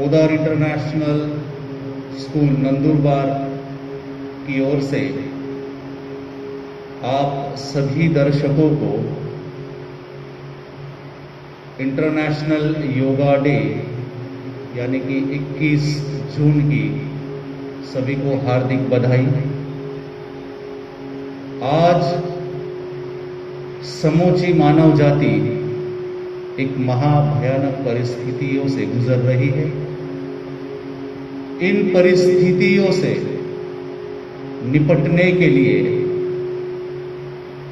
Poddar international school Nandurbar की ओर से आप सभी दर्शकों को इंटरनेशनल योगा डे यानी कि 21 जून की सभी को हार्दिक बधाई। आज समूची मानव जाति एक महाभयानक परिस्थितियों से गुजर रही है। इन परिस्थितियों से निपटने के लिए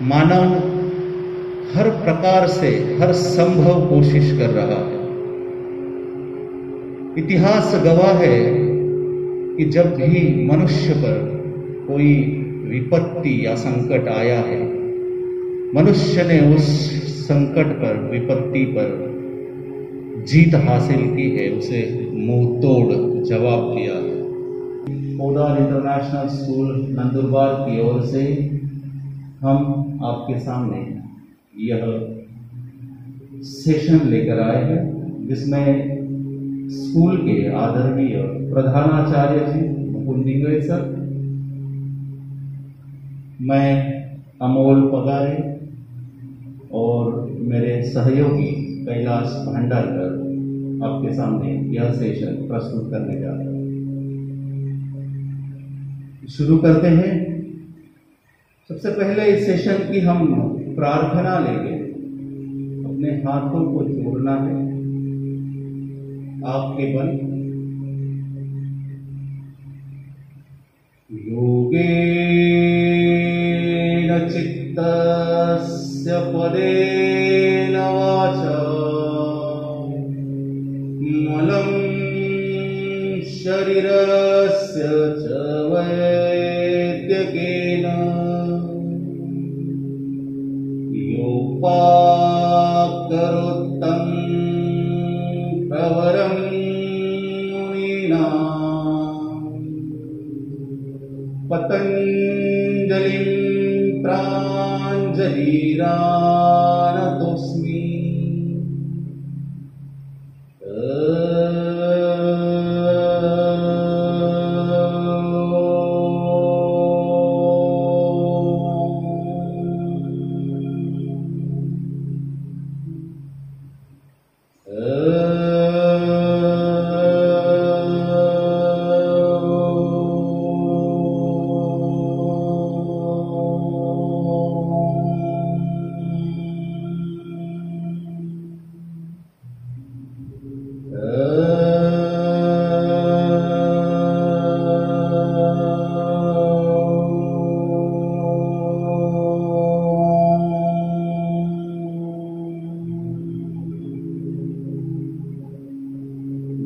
मानव हर प्रकार से हर संभव कोशिश कर रहा है। इतिहास गवाह है कि जब भी मनुष्य पर कोई विपत्ति या संकट आया है, मनुष्य ने उस संकट पर, विपत्ति पर जीत हासिल की है, उसे मुंह तोड़ जवाब दिया है। पोदार इंटरनेशनल स्कूल नंदुरबार की ओर से हम आपके सामने यह सेशन लेकर आए हैं, जिसमें स्कूल के आदरणीय प्रधानाचार्य जी मुकुंद डिंगरे सर, मैं अमोल पगारे और मेरे सहयोगी कैलाश भंडारकर आपके सामने यह सेशन प्रस्तुत करने जा रहे हैं। शुरू करते हैं। सबसे पहले इस सेशन की हम प्रार्थना लेंगे। अपने हाथों को जोड़ना है आपके बल। योगेन चित्तस्य पदेन वाचा मलं शरीरस्य च वैद्यकेन योपाकरोत्तं प्रवरं मुनीनां पतञ्जलिं प्राञ्जलिरानतोऽस्मि।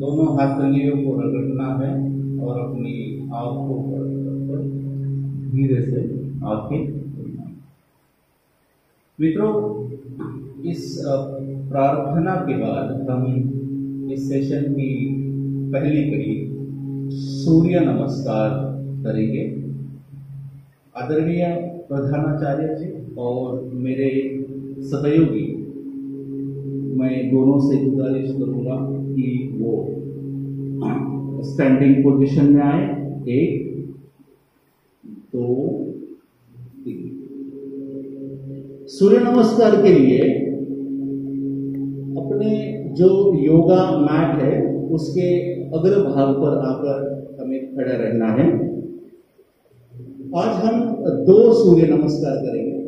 दोनों हाथलियों को रगड़ना है और अपनी आंखों पर धीरे से आंखें खोलना। मित्रों, इस प्रार्थना के बाद हम इस सेशन की पहली कड़ी सूर्य नमस्कार करेंगे। आदरणीय प्रधानाचार्य जी और मेरे सहयोगी, मैं दोनों से गुजारिश करूंगा कि वो स्टैंडिंग पोजीशन में आए। 1 2 3। सूर्य नमस्कार के लिए अपने जो योगा मैट है उसके अग्र भाग पर आकर हमें खड़ा रहना है। आज हम 2 सूर्य नमस्कार करेंगे।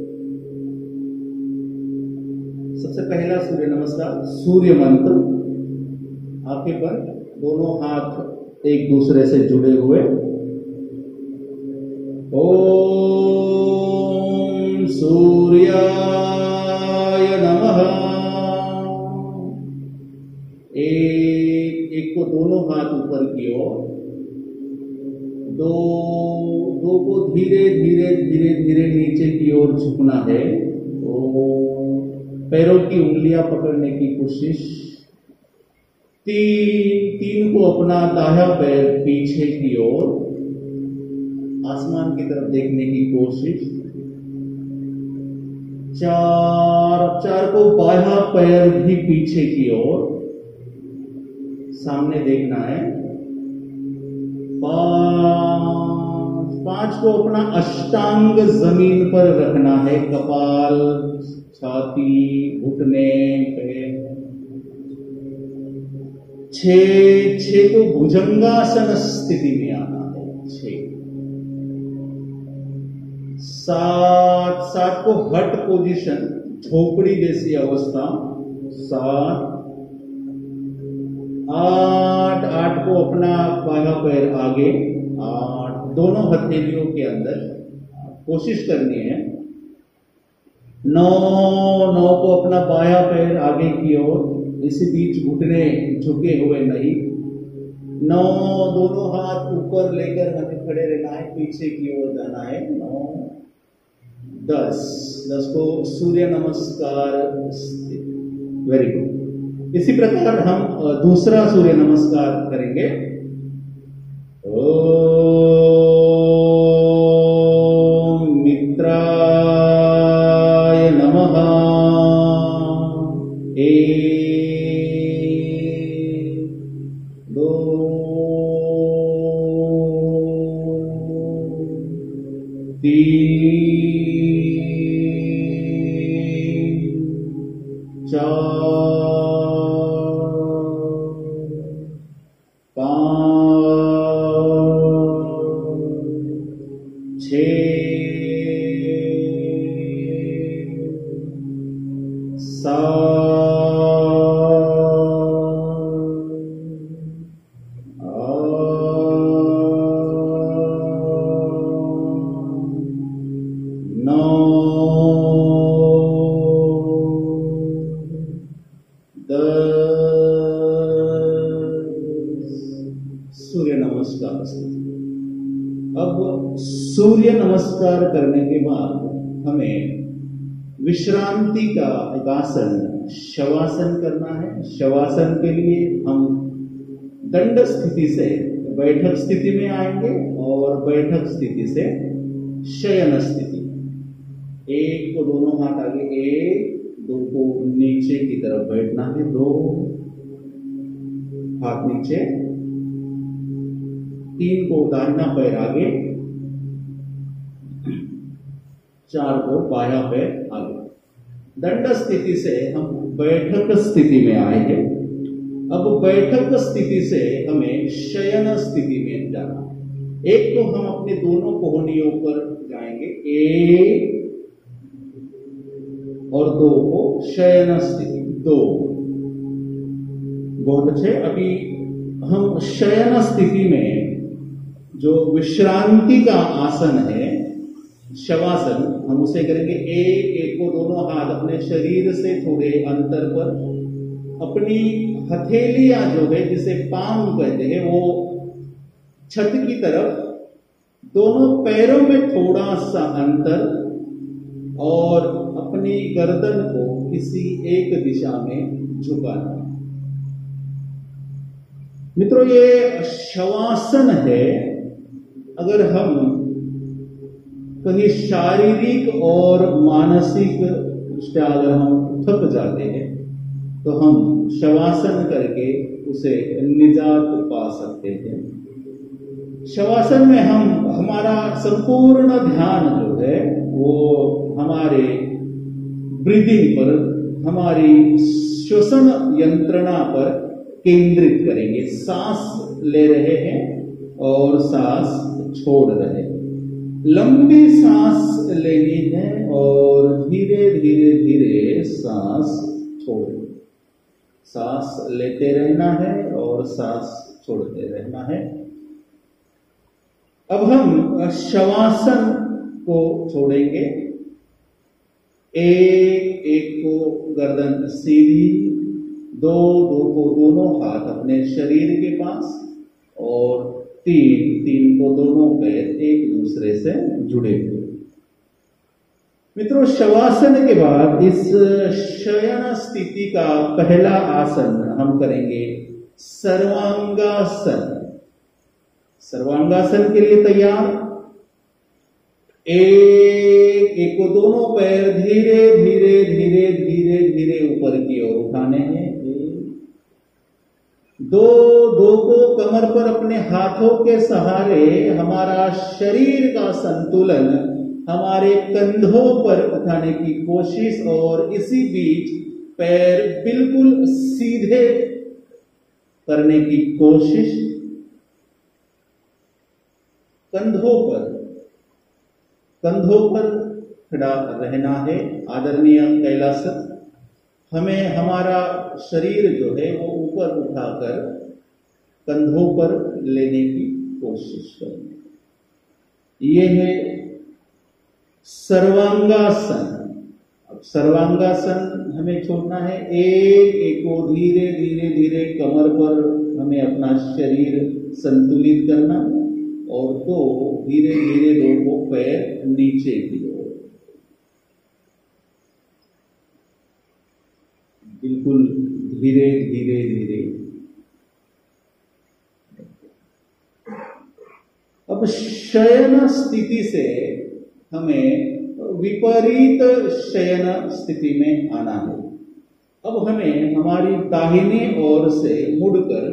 सबसे पहला सूर्य नमस्कार सूर्य मंत्र। आपके पर दोनों हाथ एक दूसरे से जुड़े हुए। ओम सूर्याय नमः। एक को दोनों हाथ ऊपर की ओर, दो को धीरे धीरे धीरे धीरे नीचे की ओर झुकना है। पैरों की उंगलियां पकड़ने की कोशिश। 3 को अपना दाहिना पैर पीछे की ओर, आसमान की तरफ देखने की कोशिश। 4 को बायां पैर भी पीछे की ओर। सामने देखना है। 5 को अपना अष्टांग जमीन पर रखना है, कपाल, छाती, घुटने पे। 6 को भुजंगासन स्थिति में आना है। 6 7 को हट पोजीशन, झोपड़ी जैसी अवस्था। 7 8 को अपना बाया पैर आगे, 8 दोनों हथेलियों के अंदर कोशिश करनी है। 9 को अपना बाया पैर आगे की ओर, इसी बीच घुटने झुके हुए नहीं। 9 दोनों हाथ ऊपर लेकर हमें खड़े रहना है, पीछे की ओर जाना है। 9 10 को सूर्य नमस्कार। Very good. इसी प्रकार हम दूसरा सूर्य नमस्कार करेंगे। ओम मित्राय नमः। 1 2 3 सूर्य नमस्कार। अब सूर्य नमस्कार करने के बाद हमें विश्रांति का एक आसन, शवासन करना है। शवासन के लिए हम दंड स्थिति से बैठक स्थिति में आएंगे और बैठक स्थिति से शयन स्थिति। 1 को दोनों हाथ आगे, 1 2 को नीचे की तरफ बैठना है, 2 हाथ नीचे, 3 को दाहिना पैर आगे, 4 को बायां पैर आगे। दंड स्थिति से हम बैठक स्थिति में आए हैं। अब बैठक स्थिति से हमें शयन स्थिति में जाना है। 1 को हम अपने दोनों कोहनियों पर जाएंगे, 1 और 2 को शयन स्थिति, 2। बहुत अच्छे। अभी हम शयन स्थिति में जो विश्रांति का आसन है, शवासन, हम उसे करेंगे। 1 को दोनों हाथ अपने शरीर से थोड़े अंतर पर, अपनी हथेलियां जो है जिसे पाम कहते हैं, वो छत की तरफ, दोनों पैरों में थोड़ा सा अंतर, और अपनी गर्दन को किसी एक दिशा में झुकाना। मित्रों, ये शवासन है। अगर हम कहीं शारीरिक और मानसिक दृष्टया अगर हम थक जाते हैं तो हम शवासन करके उसे निजात पा सकते हैं। शवासन में हम हमारा संपूर्ण ध्यान जो है वो हमारे ब्रीदिंग पर, हमारी श्वसन यंत्रणा पर केंद्रित करेंगे। सांस ले रहे हैं और सांस छोड़ रहे हैं। लंबी सांस लेनी है और धीरे धीरे धीरे सांस छोड़नी। सांस लेते रहना है और सांस छोड़ते रहना है। अब हम शवासन को छोड़ेंगे। 1 को गर्दन सीधी, 2 को दोनों हाथ अपने शरीर के पास, और 3 को दोनों पैर एक दूसरे से जुड़े हुए। मित्रों, शवासन के बाद इस शयन स्थिति का पहला आसन हम करेंगे सर्वांगासन। सर्वांगासन के लिए तैयार। 1 को दोनों पैर धीरे धीरे धीरे धीरे धीरे ऊपर की ओर उठाने हैं। 1 2 दो दो को कमर पर अपने हाथों के सहारे हमारा शरीर का संतुलन हमारे कंधों पर उठाने की कोशिश, और इसी बीच पैर बिल्कुल सीधे करने की कोशिश। कंधों पर खड़ा रहना है। आदरणीय कैलाश, हमें हमारा शरीर जो है वो ऊपर उठाकर कंधों पर लेने की कोशिश करनी। ये है सर्वांगासन। अब सर्वांगासन हमें छोड़ना है। एक को धीरे धीरे धीरे कमर पर हमें अपना शरीर संतुलित करना, और दो धीरे धीरे दो को पैर नीचे की ओर, बिल्कुल धीरे धीरे धीरे। अब शयन स्थिति से हमें विपरीत शयन स्थिति में आना है। अब हमें हमारी दाहिनी ओर से मुड़कर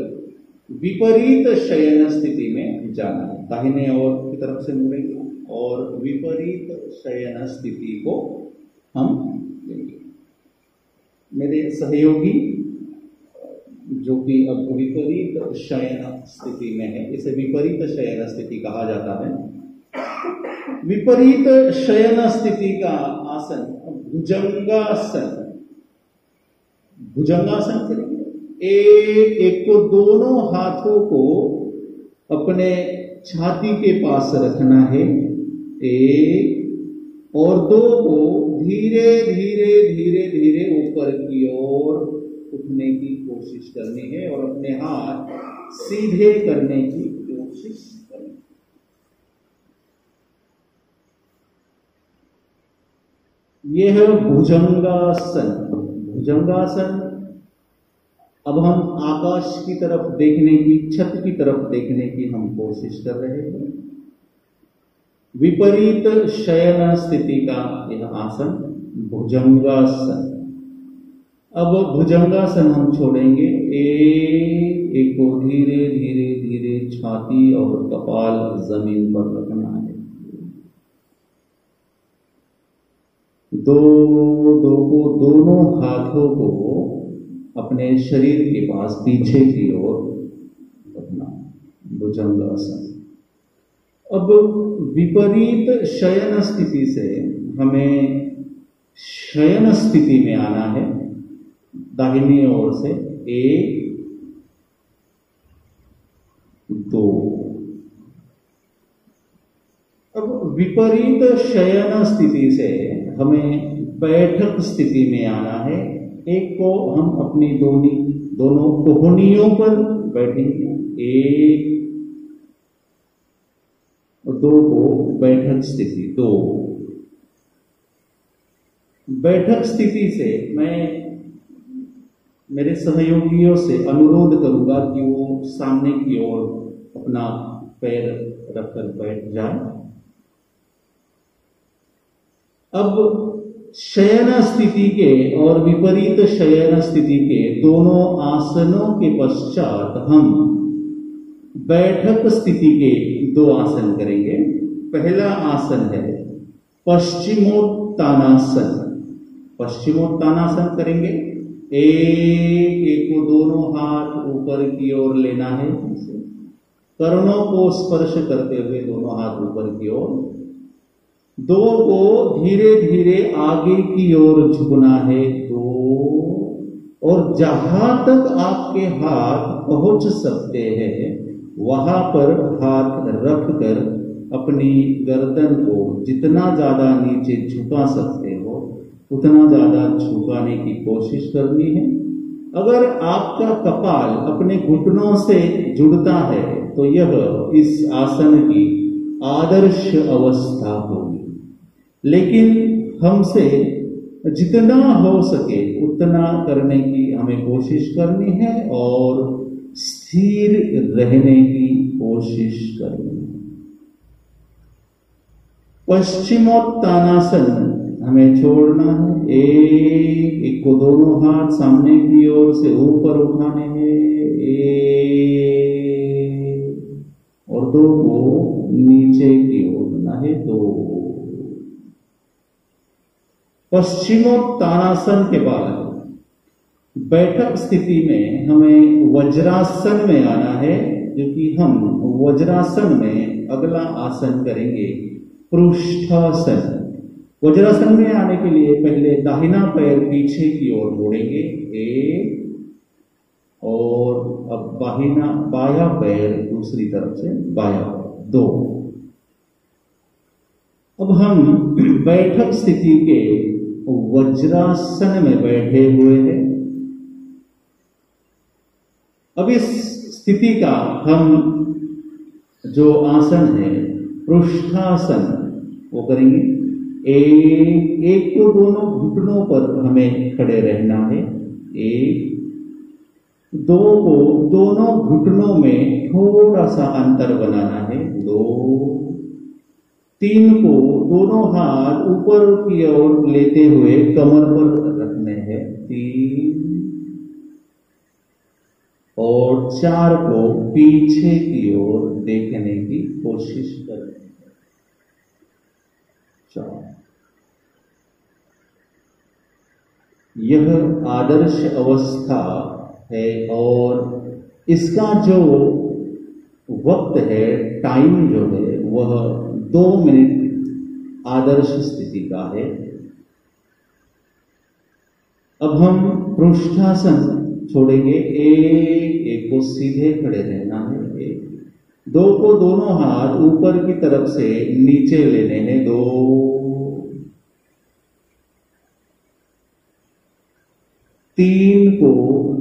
विपरीत शयन स्थिति में जाना है। दाहिने ओर की तरफ से मुड़ेंगे और विपरीत शयन स्थिति को हम लेंगे। मेरे सहयोगी जो कि अब विपरीत शयन स्थिति में है, इसे विपरीत शयन स्थिति कहा जाता है। विपरीत शयन स्थिति का आसन भुजंगासन। भुजंगासन करेंगे। एक को दोनों हाथों को अपने छाती के पास रखना है, एक, और दो को धीरे धीरे धीरे धीरे ऊपर की ओर उठने की कोशिश करनी है और अपने हाथ सीधे करने की कोशिश करनी। यह है भुजंगासन। भुजंगासन। अब हम आकाश की तरफ देखने की, छत की तरफ देखने की हम कोशिश कर रहे हैं। विपरीत शयन स्थिति का यह आसन भुजंगासन। अब भुजंगासन हम छोड़ेंगे। एक को धीरे धीरे धीरे छाती और कपाल जमीन पर रखना है। दो को दोनों हाथों को अपने शरीर के पास पीछे की ओर रखना, भुजंगासन। अब विपरीत शयन स्थिति से हमें शयन स्थिति में आना है। दाहिनी ओर से एक, दो। अब विपरीत शयन स्थिति से हमें बैठक स्थिति में आना है। एक को हम अपनी दोनों कोहनियों पर बैठेंगे, एक, और दो को बैठक स्थिति, दो। बैठक स्थिति से मैं मेरे सहयोगियों से अनुरोध करूंगा कि वो सामने की ओर अपना पैर रखकर बैठ जाए। अब शयन स्थिति के और विपरीत शयन स्थिति के दोनों आसनों के पश्चात हम बैठक स्थिति के दो आसन करेंगे। पहला आसन है पश्चिमोत्तानासन। पश्चिमोत्तानासन करेंगे। एक को दोनों हाथ ऊपर की ओर लेना है, करणों को स्पर्श करते हुए दोनों हाथ ऊपर की ओर। दो को धीरे धीरे आगे की ओर झुकना है, दो, और जहां तक आपके हाथ पहुंच सकते हैं वहां पर हाथ रखकर अपनी गर्दन को जितना ज्यादा नीचे झुका सकते हो उतना ज्यादा झुकाने की कोशिश करनी है। अगर आपका कपाल अपने घुटनों से जुड़ता है तो यह इस आसन की आदर्श अवस्था होगी, लेकिन हमसे जितना हो सके उतना करने की हमें कोशिश करनी है और स्थिर रहने की कोशिश करनी है। पश्चिमोत्तानासन हमें छोड़ना है। एक को दोनों हाथ सामने की ओर से ऊपर उठाने हैं, पश्चिमोत्तानासन के बाद बैठक स्थिति में हमें वज्रासन में आना है, क्योंकि हम वज्रासन में अगला आसन करेंगे पृष्ठासन। वज्रासन में आने के लिए पहले दाहिना पैर पीछे की ओर मोड़ेंगे, एक, और अब बायां पैर दूसरी तरफ से बायां, दो। अब हम बैठक स्थिति के वज्रासन में बैठे हुए हैं। अब इस स्थिति का हम जो आसन है पृष्ठासन वो करेंगे। एक को दोनों घुटनों पर हमें खड़े रहना है, एक, दो को दोनों घुटनों में थोड़ा सा अंतर बनाना है, दो, तीन को दोनों हाथ ऊपर की ओर लेते हुए कमर पर रखने हैं, तीन, और चार को पीछे की ओर देखने की कोशिश करें, चार। यह आदर्श अवस्था है और इसका जो वक्त है, टाइम जो है, वह 2 मिनट आदर्श स्थिति का है। अब हम पृष्ठासन छोड़ेंगे, एक को सीधे खड़े रहना है, एक, दो को दोनों हाथ ऊपर की तरफ से नीचे लेने हैं, दो, तीन को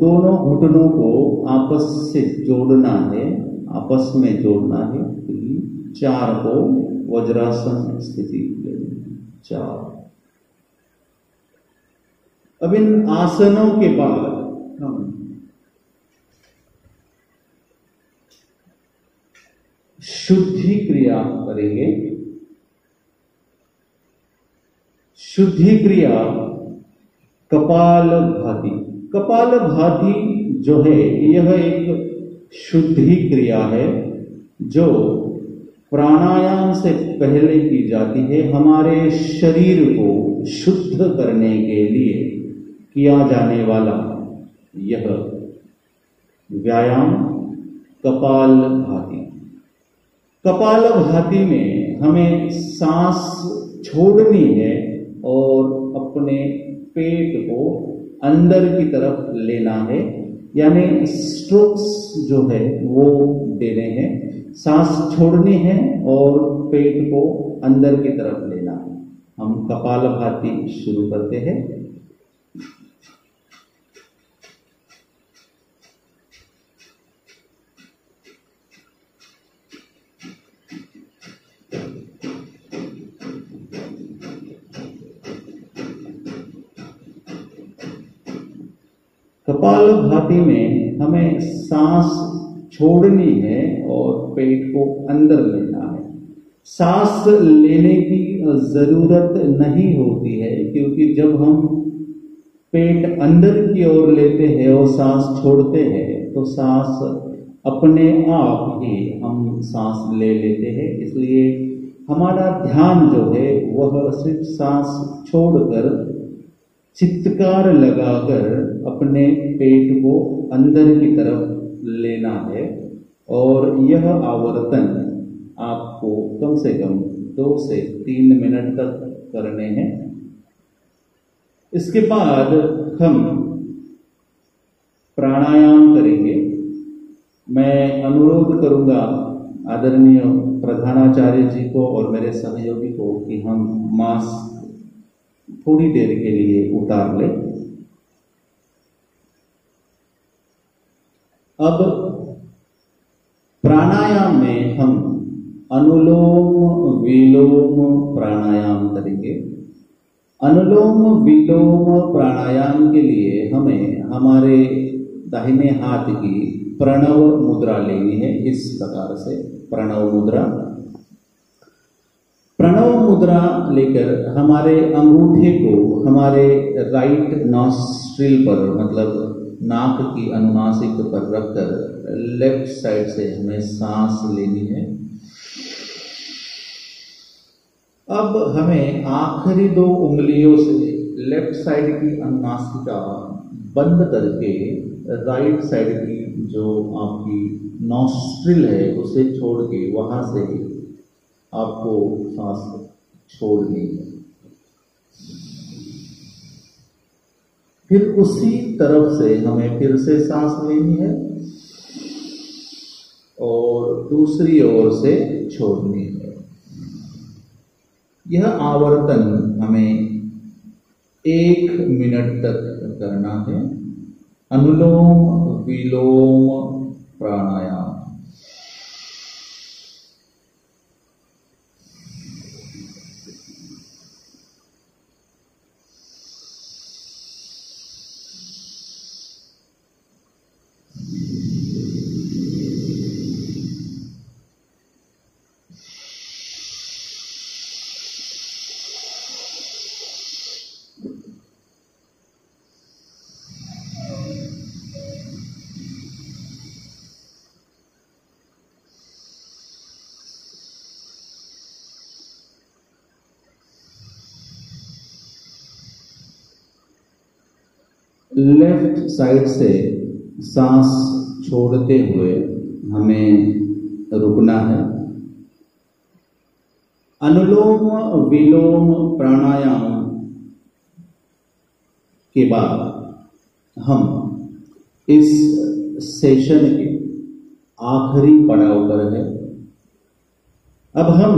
दोनों घुटनों को आपस से जोड़ना है, आपस में जोड़ना है, तीन, चार को वज्रासन स्थिति लेनी, चार। अब इन आसनों के बाद हम शुद्धि क्रिया करेंगे। शुद्धि क्रिया कपालभाति। कपालभाति जो है यह एक शुद्धि क्रिया है जो प्राणायाम से पहले की जाती है। हमारे शरीर को शुद्ध करने के लिए किया जाने वाला यह व्यायाम कपालभाति। कपालभाति में हमें सांस छोड़नी है और अपने पेट को अंदर की तरफ लेना है, यानी स्ट्रोक्स जो है वो देने हैं। सांस छोड़नी है और पेट को अंदर की तरफ लेना है। हम कपालभाति शुरू करते हैं। कपालभाति में हमें सांस छोड़नी है और पेट को अंदर लेना है। सांस लेने की जरूरत नहीं होती है, क्योंकि जब हम पेट अंदर की ओर लेते हैं और सांस छोड़ते हैं तो सांस अपने आप ही हम सांस ले लेते हैं। इसलिए हमारा ध्यान जो है वह सिर्फ सांस छोड़कर चित्कार लगाकर अपने पेट को अंदर की तरफ लेना है। और यह आवर्तन आपको कम से कम 2 से 3 मिनट तक करने हैं। इसके बाद हम प्राणायाम करेंगे। मैं अनुरोध करूंगा आदरणीय प्रधानाचार्य जी को और मेरे सहयोगी को कि हम मास्क थोड़ी देर के लिए उतार लें। अब प्राणायाम में हम अनुलोम विलोम प्राणायाम करेंगे। अनुलोम विलोम प्राणायाम के लिए हमें हमारे दाहिने हाथ की प्रणव मुद्रा लेनी है। इस प्रकार से प्रणव मुद्रा। प्रणव मुद्रा लेकर हमारे अंगूठे को हमारे राइट नॉस्ट्रिल पर, मतलब नाक की अनुनासिक पर रखकर लेफ्ट साइड से हमें सांस लेनी है। अब हमें आखिरी 2 उंगलियों से लेफ्ट साइड की अनुनासिका बंद करके राइट साइड की जो आपकी नॉस्ट्रिल है उसे छोड़ के वहां से आपको सांस छोड़नी है। फिर उसी तरफ से हमें फिर से सांस लेनी है और दूसरी ओर से छोड़नी है। यह आवर्तन हमें 1 मिनट तक करना है। अनुलोम विलोम प्राणायाम। लेफ्ट साइड से सांस छोड़ते हुए हमें रुकना है। अनुलोम विलोम प्राणायाम के बाद हम इस सेशन के आखिरी पड़ाव पर है। अब हम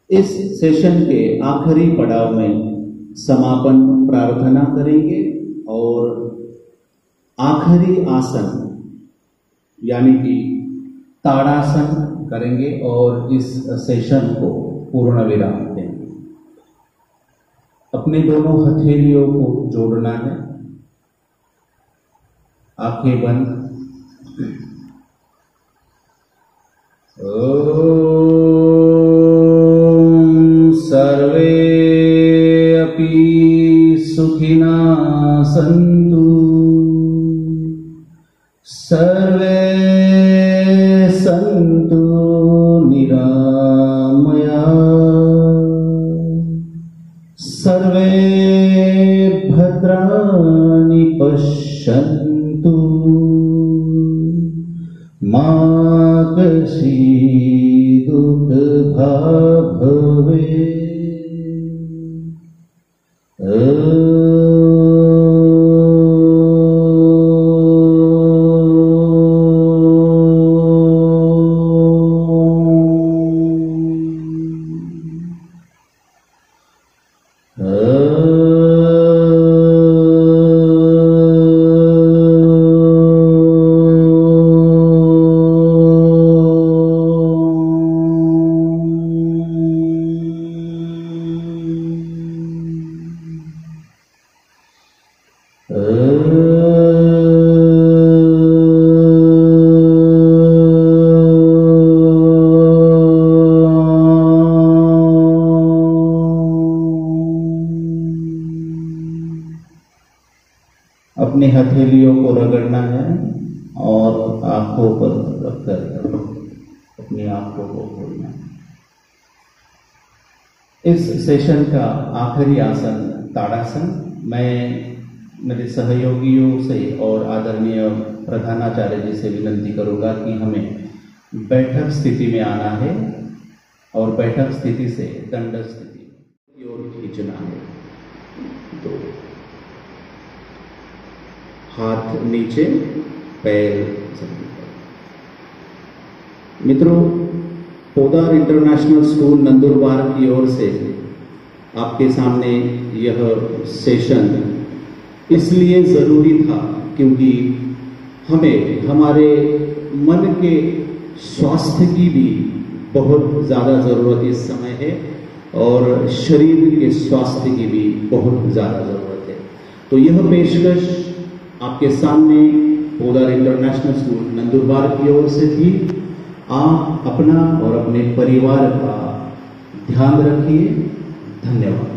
इस सेशन के आखिरी पड़ाव में समापन प्रार्थना करेंगे और आखिरी आसन यानी कि ताड़ासन करेंगे और इस सेशन को पूर्ण विराम देंगे। अपने दोनों हथेलियों को जोड़ना है, आंखें बंद। सर्वे सुखिना सन्तु, सर्वे सन्तु निरामया, सर्वे भद्राणि पश्यन्तु, मा कश्चित् दुःखभाग् भवेत्। अपनी हथेलियों को रगड़ना है और आंखों पर रखकर अपनी आंखों को खोलना है। इस सेशन का आखिरी आसन ताड़ासन। मैं मेरे सहयोगियों से और आदरणीय प्रधानाचार्य जी से विनंती करूंगा कि हमें बैठक स्थिति में आना है और बैठक स्थिति से दंड स्थिति की ओर खींचना है। तो हाथ नीचे, पैर जमीन पर। मित्रों, पोदार इंटरनेशनल स्कूल नंदुरबार की ओर से आपके सामने यह सेशन इसलिए जरूरी था क्योंकि हमें हमारे मन के स्वास्थ्य की भी बहुत ज़्यादा ज़रूरत इस समय है और शरीर के स्वास्थ्य की भी बहुत ज़्यादा ज़रूरत है। तो यह पेशकश आपके सामने पोदार इंटरनेशनल स्कूल नंदुरबार की ओर से थी। आप अपना और अपने परिवार का ध्यान रखिए। धन्यवाद।